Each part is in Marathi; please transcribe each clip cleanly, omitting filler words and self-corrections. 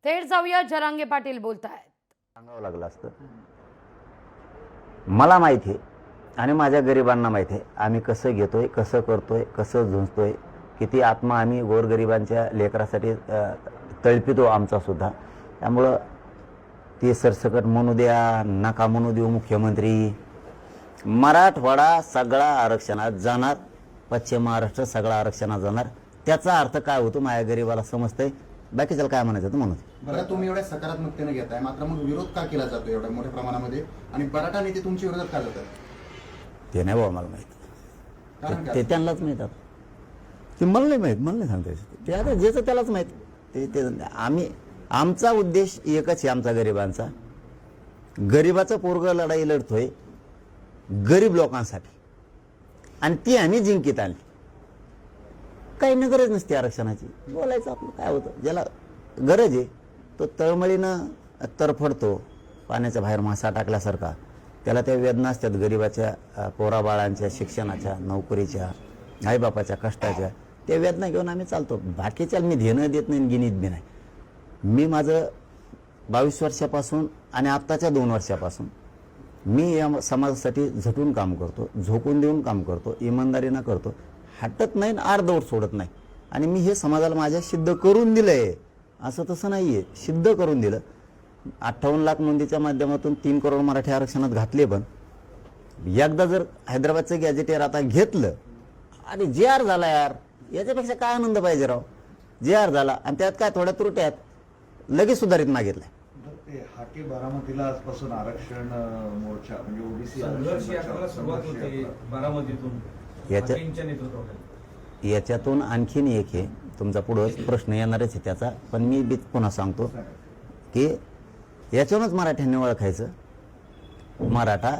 थेट जाऊया, जरांगे पाटील बोलतायत. सांगावं लागलं असतं. मला माहिती आहे आणि माझ्या गरिबांना माहिती आहे आम्ही कसं घेतोय, कसं करतोय, कसं झुंजतोय, किती आत्मा आम्ही गोरगरिबांच्या लेकरासाठी तळपितो आमचा सुद्धा. त्यामुळं ते सरसकट म्हणू द्या, नका म्हणू देऊ मुख्यमंत्री, मराठवाडा सगळा आरक्षणात जाणार, पश्चिम महाराष्ट्र सगळा आरक्षणात जाणार. त्याचा अर्थ काय होतो माझ्या गरीबाला समजतंय. बाकीच्याला काय म्हणायचं तर म्हणत. बरं, तुम्ही एवढ्या सकारात्मकतेने घेताय, मात्र मग विरोध का केला जातो एवढ्या मोठ्या प्रमाणामध्ये आणि बराटा नेते तुमच्या विरोधात का जातात? ते नाही बाबा मला माहित, कारण ते काय? त्यांनाच माहीत. आता ते मला नाही माहीत, मला नाही सांगता येत. ते आता ज्याचं त्यालाच माहीत. ते आम्ही, आमचा उद्देश एकच आहे, आमचा गरिबांचा. गरिबाचं पोरगं लढाई लढतोय गरीब लोकांसाठी आणि ती आम्ही जिंकीत आणली. काही न गरज नसते आरक्षणाची. बोलायचं आपलं काय होतं, ज्याला गरज आहे तो तळमळीनं तरफडतो पाण्याच्या बाहेर मासा टाकल्यासारखा. त्याला त्या वेदना असतात गरिबाच्या, पोराबाळांच्या शिक्षणाच्या, नोकरीच्या, आईबापाच्या कष्टाच्या. त्या वेदना घेऊन आम्ही चालतो. बाकीच्या मी धेणं देत नाही, गिनीत बी नाही. मी माझं 22 वर्षापासून आणि आत्ताच्या 2 वर्षापासून मी या समाजासाठी झटून काम करतो, झोकून देऊन काम करतो, इमानदारीनं करतो. हटत नाही, अर्धवट सोडत नाही. आणि मी हे समाजाला माझ्या सिद्ध करून दिलं आहे. असं तसं नाही आहे, सिद्ध करून दिलं. 58 लाख नोंदीच्या माध्यमातून 3 करोड मराठी आरक्षणात घातले. पण एकदा जर हैदराबादचं गॅजेटियर आता घेतलं आणि जे आर झाला, यार याच्यापेक्षा काय आनंद पाहिजे राव. जे आर झाला आणि त्यात काय थोड्या त्रुट्या आहेत, लगेच सुधारित मागितलंय. ते हाके बारामतीला आजपासून आरक्षण मोर्चा म्हणजे ओबीसी संघर्ष यात्रेला सुरुवात होते बारामतीतून हाकेंच्या नेतृत्वाखाली. याच्यातून आणखीन एक आहे, तुमचा पुढं प्रश्न येणारच आहे त्याचा, पण मी पुन्हा सांगतो की याच्यावरूनच मराठ्यांनी ओळखायचं मराठा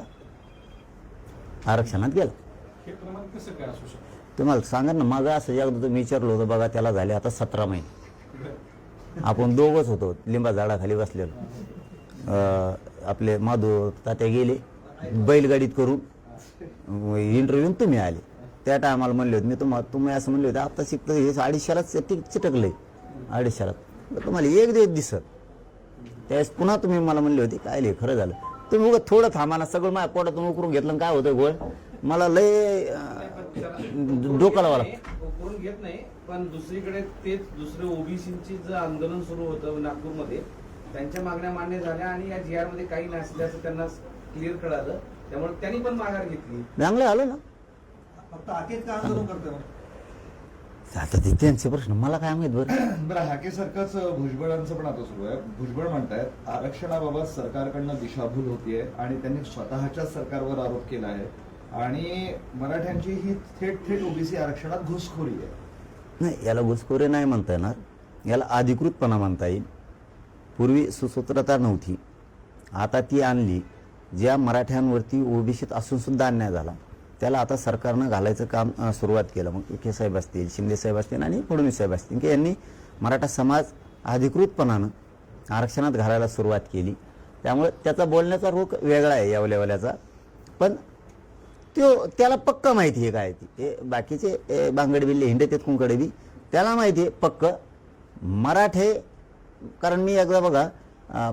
आरक्षणात गेला. हे प्रमाण कसं काय असू शकतं? तुम्हाला सांगा ना, मग असं एकदा तुम्ही विचारलं होतं बघा, त्याला झाले आता 17 महिने. आपण दोघंच होतो लिंबा झाडाखाली बसलेलो. आपले माधू तात्या गेले बैलगाडीत करून, इंटरव्ह्यून तुम्ही आले. त्या टायमाला म्हणले होते मी तुम्ही असं म्हणले होते आता शिकतं हे 250लाच चिटकलंय. 250लाच तुम्हाला एक दिवस दिसत. त्यावेळेस पुन्हा तुम्ही मला म्हणले होते काय लिहि खरं झालं. तुम्ही उगा थोडं थांबा ना, सगळं माझ्या पोटातून उकरून घेतलं काय होतं गोळ. मला लय डोका लावायला करून घेत नाही. पण दुसरीकडे तेच दुसरे ओबीसीची जे आंदोलन सुरू होतं नागपूरमध्ये, त्यांच्या मागण्या मान्य झाल्या आणि या जीआर मध्ये काही नसल्याचं त्यांना क्लिअर कळालं. त्यामुळे त्यांनी पण माघार घेतली. चांगलं आलं ना. फक्त हाकेच का आंदोलन करते? आता ते त्यांचे प्रश्न, मला काय माहित. बरं, हाके सारखंच भुजबळांचं पण आता सुरू आहे. भुजबळ म्हणतायत आरक्षणाबाबत सरकारकडनं दिशाभूल होतीये आणि त्यांनी स्वतःच्या सरकारवर आरोप केला आहे आणि मराठ्यांची ही थेट ओबीसी आरक्षणात घुसखोरी आहे. नाही, याला घुसखोरी नाही म्हणता येणार, याला अधिकृतपणा म्हणता येईल. पूर्वी सुसूत्रता नव्हती, आता ती आणली. ज्या मराठ्यांवरती ओबीसीत असून सुद्धा अन्याय झाला त्याला आता सरकारनं घालायचं काम सुरुवात केलं. मग विखे साहेब असतील, शिंदे साहेब असतील आणि फडणवीस साहेब असतील की यांनी मराठा समाज अधिकृतपणानं आरक्षणात घालायला सुरुवात केली. त्यामुळे त्याचा बोलण्याचा रोख वेगळा आहे या लेवल्याचा. पण त्याला पक्क माहिती आहे काय ती. हे बाकीचे बांगडे बिल्ले हिंडे तेत कुंकडे बी त्याला माहिती आहे पक्क मराठे. कारण मी एकदा बघा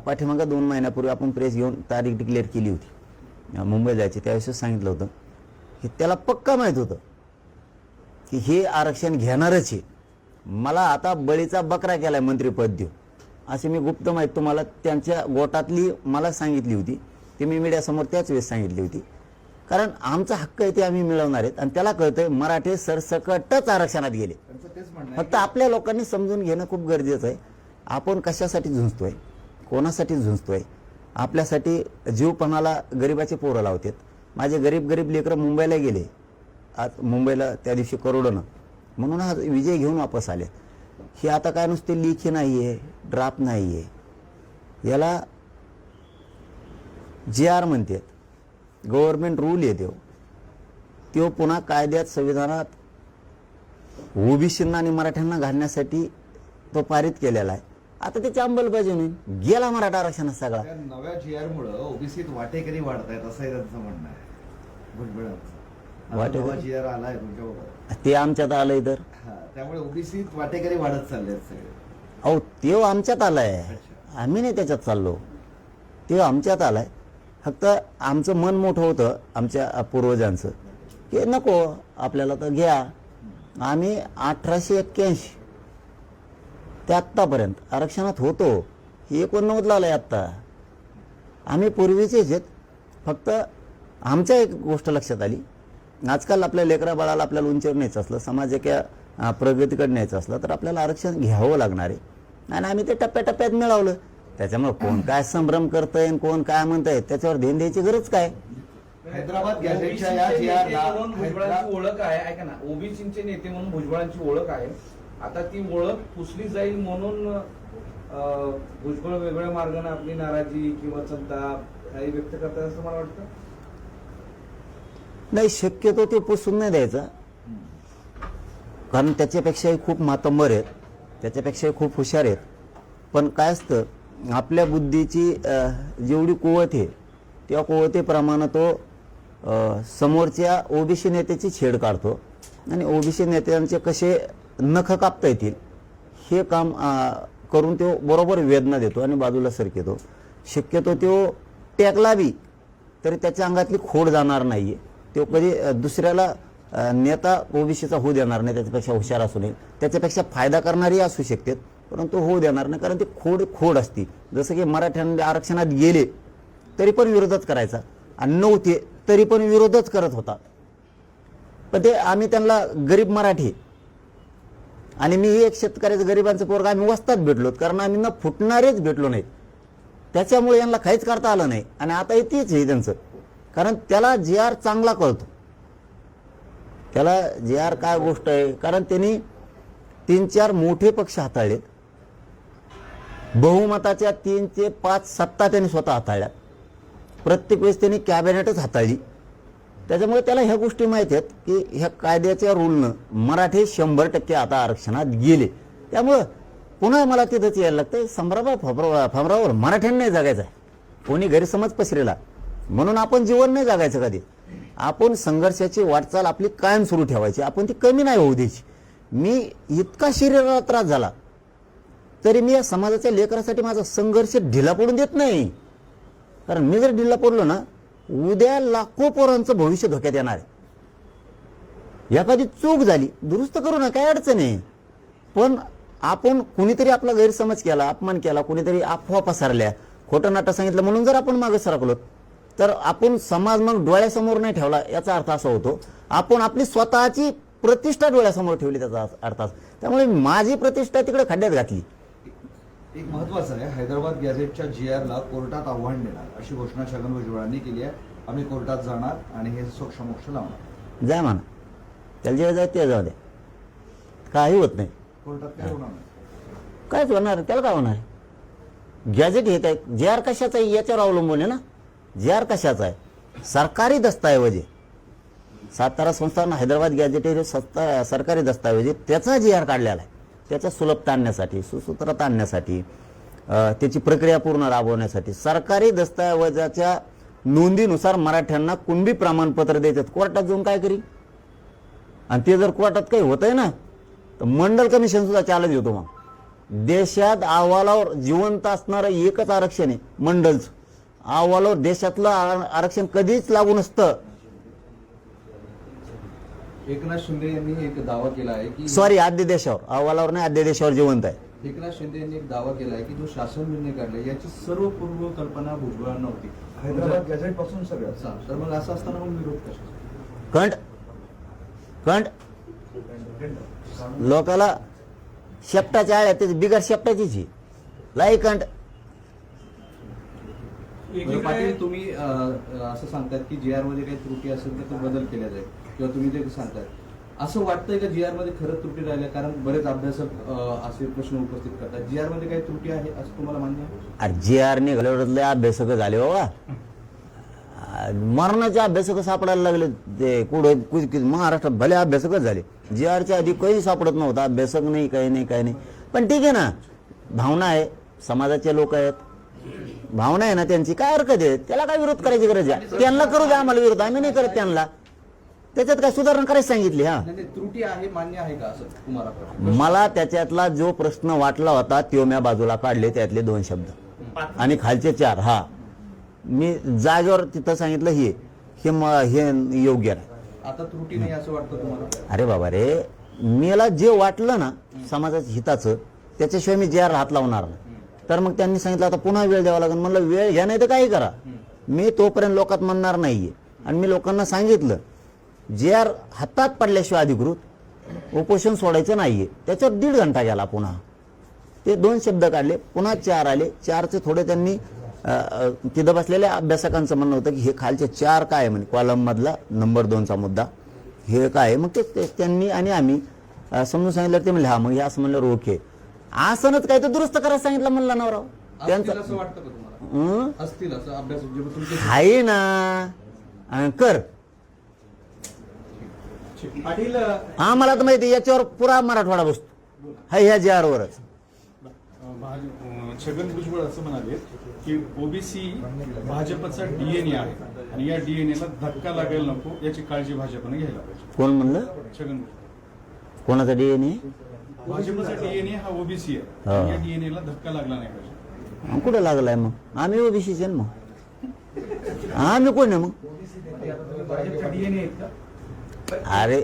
पाठीमागं 2 महिन्यापूर्वी आपण प्रेस घेऊन तारीख डिक्लेअर केली होती, मुंबई जायची. त्यावेळेस सांगितलं होतं की त्याला पक्का माहीत होतं की हे आरक्षण घेणारच आहे. मला आता बळीचा बकरा केलाय मंत्रिपद देऊ अशी मी गुप्त माहिती तुम्हाला त्यांच्या गोटातली मला सांगितली होती. ती मी मीडियासमोर त्याच वेळेस सांगितली होती. कारण आमचा हक्क आहे ते आम्ही मिळवणार आहेत आणि त्याला कळतंय मराठे सरसकटच आरक्षणात गेले. फक्त आपल्या लोकांनी समजून घेणं खूप गरजेचं आहे. आपण कशासाठी झुंजतोय, कोणासाठी झुंजतोय. आपल्यासाठी जीवपणाला गरिबाचे पोरं लावतात. माझे गरीब लेकरं मुंबईला गेले, आज मुंबईला त्या दिवशी करोडोनं, म्हणून आज विजय घेऊन वापस आले. हे आता काय नुसते लेखी नाही आहे, ड्राफ्ट नाही आहे, याला जे आर म्हणतात, गव्हर्नमेंट रूल येतो तो पुन्हा कायद्यात संविधानात ओबीसींना आणि मराठ्यांना घालण्यासाठी तो पारित केलेला आहे. आता त्याची अंमलबजावणी गेला मराठा आरक्षणात सगळा. त्या नव्या जीआर मुळे ओबीसीत वाटेकरी वाढतायत असं त्यांचं म्हणणं आहे भुजबळांचं. नवा जीआर आलाय तुमच्याबरोबर, ते आमच्यात आलंय तर त्यामुळे ओबीसीत वाटेकरी वाढत चालले आहेत सगळे. अहो ते आमच्यात आलाय, आम्ही नाही त्याच्यात चाललो, ते आमच्यात आलाय. फक्त आमचं मन मोठं होतं आमच्या पूर्वजांचं की नको आपल्याला तर घ्या. आम्ही 1881 ते आत्तापर्यंत आरक्षणात होतो, हे 89ला आलंय आत्ता. आम्ही पूर्वीचेच आहेत. फक्त आमच्या एक गोष्ट लक्षात आली, आजकाल आपल्या लेकरा बाळाला आपल्याला उंचीवर न्यायचं असलं, समाजाच्या प्रगतीकडे न्यायचं असलं तर आपल्याला आरक्षण घ्यावं लागणार आहे. आणि आम्ही ते टप्प्याटप्प्यात मिळवलं. त्याच्यामुळे कोण काय संभ्रम करतंय आणि कोण काय म्हणतंय त्याच्यावर ध्यान द्यायची गरज काय. हैदराबाद गॅझेटच्या या GR ला भुजबळांची ओळख आहे, ऐका ना, ओबीसीचे नेते म्हणून भुजबळांची ओळख आहे. आता ती ओळख पुसली जाईल म्हणून भुजबळ वेगवेगळ्या मार्गाने आपली नाराजी किंवा संताप काही व्यक्त करतात असं मला वाटतं. नाही, शक्यतो ते पुसून नाही द्यायचं, कारण त्याच्यापेक्षाही खूप मातंबर आहेत, त्याच्यापेक्षाही खूप हुशार आहेत. पण काय असतं, आपल्या बुद्धीची जेवढी कुवत आहे त्या कुवतेप्रमाणे तो समोरच्या ओबीसी नेत्याची छेड काढतो आणि ओबीसी नेत्यांचे कसे नख कापता येतील हे काम करून तो बरोबर वेदना देतो आणि बाजूला सरकेतो. शक्यतो तो टेकला बी तरी त्याच्या अंगातली खोड जाणार नाहीये. तो कधी दुसऱ्याला नेता ओबीसीचा होऊ देणार नाही, त्याच्यापेक्षा हुशार असू नये, त्याच्यापेक्षा फायदा करणारी असू शकते, परंतु होऊ देणार नाही, कारण ती खोड असती. जसं की मराठ्यांना आरक्षणात गेले तरी पण विरोधच करायचा आणि नव्हते तरी पण विरोधच करत होता. पण ते आम्ही त्यांना गरीब मराठी आणि मी एक शेतकऱ्याचं गरिबांचं पोरगा आम्ही वस्तात भेटलो, कारण आम्ही न फुटणारेच भेटलो नाहीत. त्याच्यामुळे यांना काहीच करता आलं नाही. आणि आता तेच आहे त्यांचं, कारण त्याला GR चांगला कळतो, त्याला GR काय गोष्ट आहे. कारण त्यांनी 3-4 मोठे पक्ष हाताळलेत, बहुमताच्या 3 ते 5 सत्ता त्यांनी स्वतः हाताळल्या, प्रत्येक वेळेस त्यांनी कॅबिनेटच हाताळली. त्याच्यामुळे त्याला ह्या गोष्टी माहिती आहेत की ह्या कायद्याच्या रूलनं मराठी 100% आता आरक्षणात गेले. त्यामुळं पुन्हा मला तिथंच यायला लागतं, फमरावर मराठ्यांनी नाही जगायचं आहे. कोणी गैरसमज पसरेला म्हणून आपण जीवन नाही जगायचं कधी. आपण संघर्षाची वाटचाल आपली कायम सुरू ठेवायची, आपण ती कमी नाही होऊ द्यायची. मी इतका शरीराला त्रास झाला तरी मी या समाजाच्या लेकरासाठी माझा संघर्ष ढिला पडून देत नाही. कारण मी जर ढिला पडलो ना, उद्या लाखो पोरांचं भविष्य धोक्यात येणार आहे. एखादी चूक झाली दुरुस्त करू ना, काय अडचण आहे. पण आपण कुणीतरी आपला गैरसमज केला, अपमान केला, कुणीतरी अफवा पसरल्या, खोटं नाटं सांगितलं म्हणून जर आपण मागे सरकलो तर आपण समाज मग डोळ्यासमोर नाही ठेवला याचा अर्थ असा होतो आपण आपली स्वतःची प्रतिष्ठा डोळ्यासमोर ठेवली त्याचा अर्थ. त्यामुळे माझी प्रतिष्ठा तिकडे खड्ड्यात घातली. एक महत्वाचं आहे, हैदराबाद गॅझेटच्या GR ला कोर्टात आव्हान देणार अशी घोषणा छगन भुजबळांनी केली आहे. आम्ही कोर्टात जाणार आणि हे समक्ष लावणार. जाय म्हणा, त्याला जे जाय ते जाऊ दे, काही होत नाही. कोर्टात काय होणार नाही, कायच होणार, त्याला काय होणार. गॅझेट हे काय GR कशाचा आहे याच्यावर अवलंबून आहे ना. GR कशाचा आहे, सरकारी दस्तऐवज आहे. सातारा संस्थान हैदराबाद गॅझेट हे सरकारी दस्तऐवज आहे, त्याचा GR काढलेला आहे. त्याच्या सुलभता आणण्यासाठी, सुसूत्रता आणण्यासाठी, त्याची प्रक्रिया पूर्ण राबवण्यासाठी सरकारी दस्तऐवजाच्या नोंदीनुसार मराठ्यांना कुणबी प्रमाणपत्र देतात. कोर्टात जाऊन काय करी. आणि ते जर कोर्टात काही होतंय ना तर मंडल कमिशन सुद्धा चॅलेंज होतो. मग देशात अहवालावर जिवंत असणारं एकच आरक्षण आहे मंडलचं. अहवालावर देशातलं आरक्षण कधीच लागू नसतं. एकनाथ शिंदे यांनी एक दावा केला आहे की सॉरी, अध्यादेशावर, अहवालावर नाही, अध्यादेशावर जिवंत आहे. एकनाथ शिंदे यांनी एक दावा केला आहे की जो शासन निर्णय काढला याची सर्व पूर्व कल्पना भुजबळांना होती. हैदराबाद गॅझेट पासून सगळं. तर मग असं असताना मग विरोध कशा. कंट लोकाला शेपटाच्या आळ्या त्याची बिगर शेपटाचीच लाई कंट. पाटील तुम्ही असं सांगतात की GR मध्ये काही त्रुटी असेल तर तो बदल केला जाईल किंवा तुम्ही ते सांगताय, असं वाटतंय का GR मध्ये खरंच त्रुटी राहिल्या. कारण बरेच अभ्यासक असे प्रश्न उपस्थित करतात, GR मध्ये काही त्रुटी आहे असं तुम्हाला मान्य आहे. अरे GR निघाल्यावर अभ्यासक झाले बाबा, मरणाचे अभ्यासक सापडायला लागले. ते कुठं महाराष्ट्रात भले अभ्यासकच झाले. GRच्या आधी काही सापडत नव्हता, अभ्यासक नाही, काही नाही. पण ठीक आहे ना, भावना आहे, समाजाचे लोक आहेत, भावना आहे ना त्यांची, काय हरकत आहे. त्याला काय विरोध करायची गरज आहे. त्यांना करू द्या आम्हाला विरोध, आम्ही नाही करत त्यांना. त्याच्यात काय सुधारणा करायला सांगितली. हा, नाही, त्रुटी आहे मान्य आहे का असं तुम्हाला प्रश्न? मला त्याच्यातला जो प्रश्न वाटला होता तो मी बाजूला काढले, त्यातले 2 शब्द आणि खालचे 4. हा, मी जागेवर तिथं सांगितलं हे योग्य नाही. आता त्रुटी नाही असं वाटतं तुम्हाला? अरे बाबा रे, मला जे वाटलं ना समाजाच्या हिताचं त्याच्याशिवाय मी JR हात लावणार नाही. तर मग त्यांनी सांगितलं आता पुन्हा वेळ द्यावा लागेल. म्हणलं वेळ घ्या नाही तर काही करा, मी तोपर्यंत लोकात म्हणणार नाहीये. आणि मी लोकांना सांगितलं JR हातात पडल्याशिवाय अधिकृत उपोषण सोडायचं नाहीये. त्याच्यावर 1.5 घंटा गेला. पुन्हा ते 2 शब्द काढले, पुन्हा 4 आले. 4चे थोडे त्यांनी तिथं बसलेल्या अभ्यासकांचं म्हणणं होतं की हे खालचे 4 काय म्हणे, कॉलम मधला नंबर 2चा मुद्दा हे काय. मग ते त्यांनी आणि आम्ही समजून सांगितलं. ते म्हणले हा, मग हे असं म्हणलं ओके, असंच काय तर दुरुस्त करायला सांगितलं म्हणलं नवराव असतील असं वाटतं का तुम्हाला? असतील असं अभ्यास जे तुमचे आहे ना, कर. पाटील आम्हाला तर माहिती याच्यावर पुरा मराठवाडा बसतो, ह्या JR वरच. छगन भुजबळ असं म्हणाले की ओबीसी भाजपचा DNA आहे आणि या DNA ला धक्का लागायला नको याची काळजी भाजपने घ्यायला पाहिजे. कोण म्हणलं? छगन भुजबळ. कोणाचा DNA? भाजपचा DNA हा ओबीसी आहे. हा. या DNA ला धक्का लागला नाही पाहिजे. कुठं लागलाय मग? आम्ही ओबीसीचे ना मग. आम्ही कोण आहे मग? भाजपचा DNA आहेत का? अरे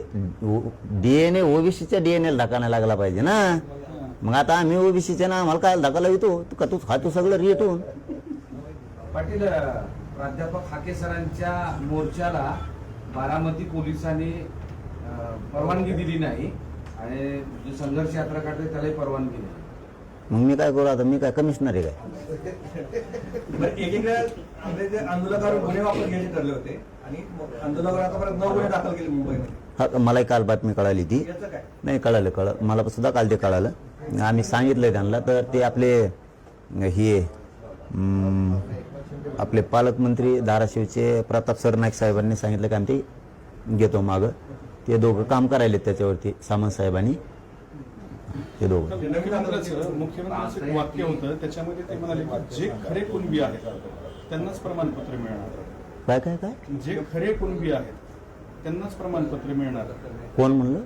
DNA ओबीसीच्या DNA ला धक्का नाही लागला पाहिजे ना. मग आता आम्ही ओबीसीचे ना, आम्हाला काय धक्का लावतो का? तू खातो सगळं रेटून. पाटील, प्राध्यापक हाके सरांच्या मोर्चाला बारामती पोलिसांनी परवानगी दिली नाही आणि जे संघर्ष यात्रा काढते त्यालाही परवानगी नाही. मग मी काय करू आता? मी काय कमिशनर आहे काय? एकीकडे आपले जे आंदोलकांवर गुन्हे वापर घ्यायचे ठरले होते आणि आंदोलकांवर आतापर्यंत 9 गुन्हे दाखल केले मुंबईमध्ये. हा, मलाही काल बातमी कळाली ती. याचं काय? नाही, कळलं मला सुद्धा काल ते कळालं. आम्ही सांगितलंय त्यांना. तर ते आपले आपले पालकमंत्री धाराशिवचे प्रताप सरनाईक साहेबांनी सांगितलं की आम्ही ते घेतो मागं. ते दोघं काम करायले त्याच्यावरती, सामंत साहेबांनी. ते दोघं मुख्यमंत्र्यांचं एक वाक्य होतं, त्याच्यामध्ये ते म्हणाले की जे खरे कुणबी आहेत त्यांनाच प्रमाणपत्र मिळणार. काय काय काय जे खरे कुणबी आहेत त्यांनाच प्रमाणपत्र मिळणार. कोण म्हणलं?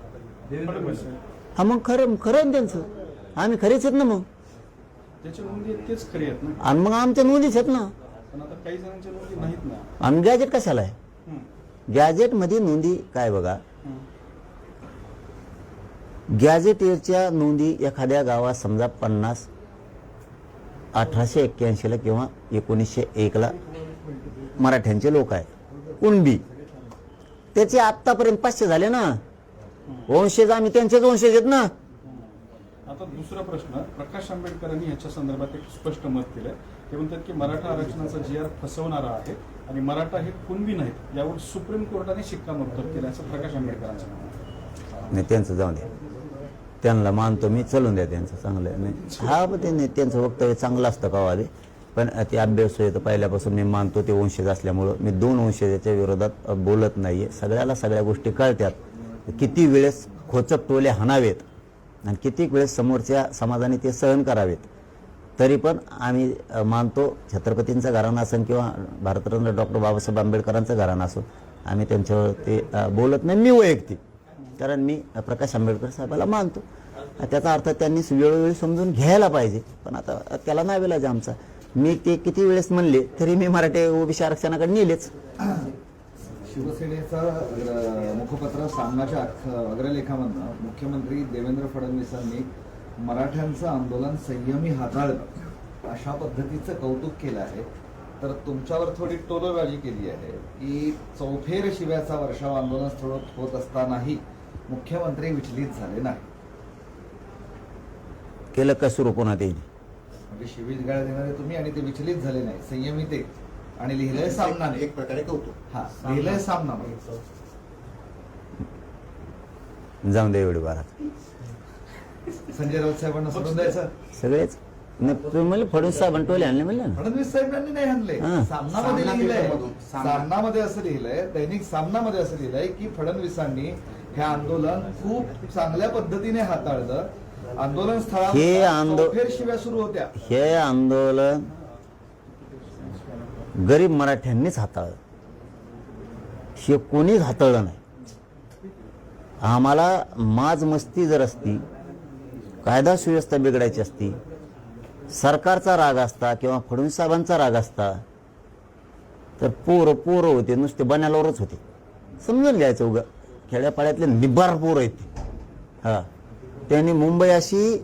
फडणवीस. हा, मग खरं आहे ना त्यांचं. आम्ही खरेच आहेत ना मग. त्याच्या नोंदी आहेत तेच खरे आहेत ना. आणि मग आमच्या नोंदीच आहेत ना. पण आता काही जणांच्या नोंदी नाहीत ना. आम्ही गॅजेट कशाला आहे? गॅजेटमध्ये नोंदी काय बघा, गॅजेटच्या नोंदी एखाद्या गावात समजा 50 1881 किंवा 1901 मराठ्यांचे लोक आहे कुणबी, त्याचे आतापर्यंत 500 झाले ना. वंशज आम्ही त्यांचेच वंशज आहेत ना. आता दुसरा प्रश्न, प्रकाश आंबेडकरांनी याच्या संदर्भात एक स्पष्ट मत दिलंय. ते म्हणतात की मराठा आरक्षणाचा JR फसवणारा आहे आणि मराठा हे कुणबी नाहीत, यावर सुप्रीम कोर्टाने शिक्कामोर्तब केलं असं प्रकाश आंबेडकरांचं म्हणणं आहे. नाही, त्यांचं जाऊ द्या, त्यांना मानतो मी, चलून द्या त्यांचं चांगलं आहे. नाही हा, पण ते त्यांचं वक्तव्य चांगलं असतं का वादे, पण ते अभ्यास येतं पहिल्यापासून मी मानतो ते वंशज असल्यामुळं मी 2 वंशजाच्या विरोधात बोलत नाहीये. सगळ्याला सगळ्या गोष्टी कळतात. किती वेळेस खोचक टोले हाणावेत आणि किती वेळेस समोरच्या समाजाने ते सहन करावेत, तरी पण आम्ही मानतो छत्रपतींचं घराणं असेल किंवा भारतरत्न डॉक्टर बाबासाहेब आंबेडकरांचं घराणं असो, आम्ही त्यांच्यावर ते बोलत नाही मी वैयक्तिक, कारण मी प्रकाश आंबेडकर साहेबाला मानतो. त्याचा अर्थ त्यांनी वेळोवेळी समजून घ्यायला पाहिजे. पण आता त्याला नाही विलाज आमचा. मी ते किती वेळेस म्हणले तरी मी मराठी ओबीसी आरक्षणाकडे नेलेच. शिवसेनेचा मुखपत्र सामनाच्या अग्रलेखामधनं मुख्यमंत्री देवेंद्र फडणवीसांनी मराठ्यांचं आंदोलन संयमी हाताळलं अशा पद्धतीचं कौतुक केलं आहे. तर तुमच्यावर थोडी टोलबाजी केली आहे की चौफेर शिव्याचा वर्षाव आंदोलन स्थळ होत असतानाही मुख्यमंत्री विचलित झाले नाही. केलं का सुरू पुन्हा ते? म्हणजे शिवीगाळ देणारे तुम्ही आणि ते विचलित झाले नाही, संयमित आहे. आणि लिहिलंय सामनाने, एक प्रकारे कौतुक. हा लिहिलंय सामना. जाऊन द्या एवढी बारा. संजय राऊत साहेबांना सोडून द्यायचं. सगळेच नाही, तुम्ही म्हणले फडणवीस साहेबांनी टोले आणले म्हणले ना. फडणवीस साहेबांनी नाही आणले. हा. सामनामध्ये लिहिलंय, सामनामध्ये असं लिहिलंय, दैनिक सामनामध्ये असं लिहिलंय की फडणवीसांनी हे आंदोलन खूप चांगल्या पद्धतीने हाताळलं. आंदोलन स्थळावर चौफेर शिव्या सुरू होत्या. हे आंदोलन गरीब मराठ्यांनीच हाताळलं, हे कोणीच हाताळलं नाही. आम्हाला माज मस्ती जर असती, कायदा सुव्यवस्था बिघडायची असती, सरकारचा राग असता किंवा फडणवीस साहेबांचा राग असता, तर पोरं होते नुसते बनायलावरच होते. समजून घ्यायचं उगा खेड्यापाड्यातले निब्बार पोरं आहेत ते. हा, त्यांनी मुंबई अशी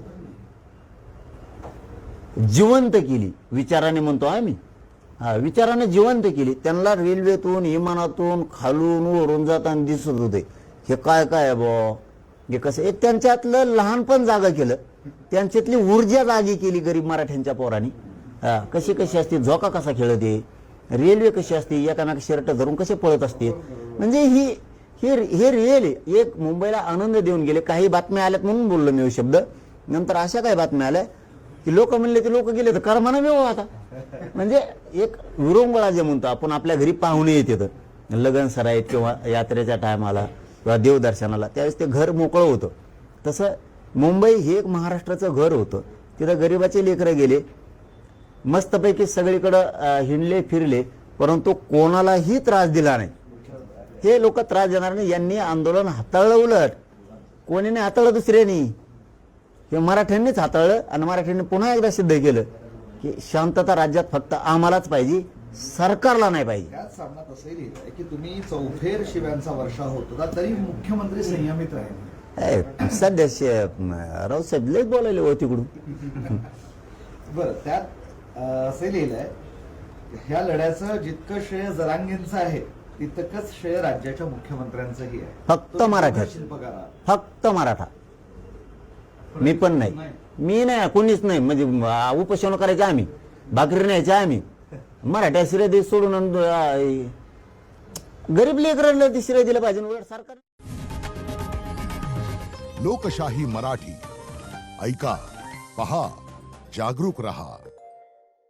जिवंत केली, विचाराने म्हणतो आम्ही. हा, विचाराने जिवंत केली. त्यांना रेल्वेतून, विमानातून, खालून वरून जाताना दिसत होते हे काय आहे बो, हे कसं. एक त्यांच्यातलं लहानपण जागा केलं, त्यांच्यातली ऊर्जा जागी केली गरीब मराठ्यांच्या पोरांनी. हा, कशी असते, झोका कसा खेळते, रेल्वे कशी असते, एकामेका शर्ट धरून कसे पळत असते. म्हणजे हे रिअल एक मुंबईला आनंद देऊन गेले. काही बातम्या आल्यात म्हणून बोललो मी शब्द. नंतर अशा काही बातम्या आल्या की लोक म्हणले ते लोक गेले तर कर्माना मिळव आता. म्हणजे एक विरंगुळा जे म्हणतो आपण, आपल्या घरी पाहुणे येते लगन सराईत किंवा यात्रेच्या टायमाला किंवा देवदर्शनाला, त्यावेळेस ते घर मोकळं होतं. तसं मुंबई हे एक महाराष्ट्राचं घर होतं. तिथं गरिबाचे लेकरं गेले, मस्तपैकी सगळीकडं हिंडले फिरले, परंतु कोणालाही त्रास दिला नाही. हे लोक त्रास देणार नाही. यांनी आंदोलन हाताळलं, उलट कोणी नाही हाताळलं दुसऱ्यांनी, हे मराठ्यांनीच हाताळलं. आणि मराठ्यांनी पुन्हा एकदा सिद्ध केलं की शांतता राज्यात फक्त आम्हालाच पाहिजे, सरकारला नाही पाहिजे. त्याच सामन्यात असंही लिहिलंय की तुम्ही चौफेर शिव्यांचा वर्षा होत होता तरी मुख्यमंत्री संयमित राहिले. सध्या रावसाहेब लय बोलायले हो तिकडून. बरं, त्यात असंही लिहिलंय ह्या लढ्याचं जितकं श्रेय जरांगेंचं आहे तितकंच श्रेय राज्याच्या मुख्यमंत्र्यांचंही आहे. फक्त मराठ्यात, शिल्पकार फक्त मराठा. मी पण नाही, मी नाही, कोणीच नाही. म्हणजे उपोषण करायचे आम्ही, भाकरी न्यायचे आम्ही. मराठ्या श्रेय दे सोडून गरीब लेकरांना ते श्रेय दिलं पाहिजे. उलट सरकार. लोकशाही मराठी ऐका, पहा, जागरूक रहा.